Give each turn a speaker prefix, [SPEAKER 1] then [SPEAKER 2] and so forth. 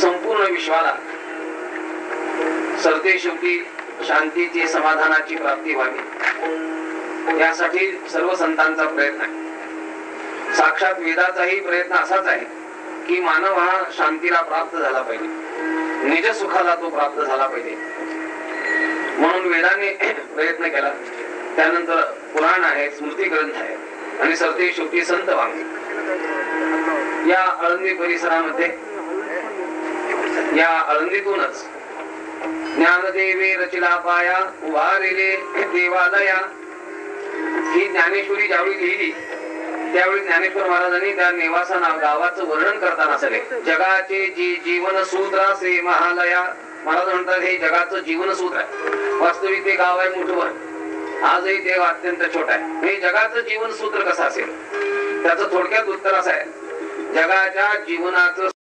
[SPEAKER 1] संपूर्ण विश्वाला सरते शेवटी शांतीची समाधानाची प्राप्ती व्हावी यासाठी सर्व संतांचा प्रयत्न आहे। साक्षात वेदाचाही प्रयत्न असाच आहे की मानव हा शांतीला प्राप्त झाला पाहिजे, निज सुखाला तो प्राप्त झाला पाहिजे, म्हणून वेदाने प्रयत्न केला। त्यानंतर पुराण आहे, स्मृती ग्रंथ आहे आणि सरते शेवटी संत वाङ्मय। या आळंदी परिसरामध्ये, या आळंदीतूनच ज्ञानदेवे रचिला पाया उभारिले देवालया ही ज्ञानेश्वरी ज्यावेळी लिहिली त्यावेळी ज्ञानेश्वर महाराजांनी त्या नेवासा नाव गावाचं वर्णन करताना सगळे जगाचे जीवन सूत्र असे महालया महाराज म्हणतात हे जगाचं जीवन सूत्र आहे। वास्तविक ते गाव आहे मुठभर, आजही ते अत्यंत छोट आहे। हे जगाचं जीवन सूत्र कसं असेल त्याचं थोडक्यात उत्तर असं आहे, जगाच्या जीवनाचं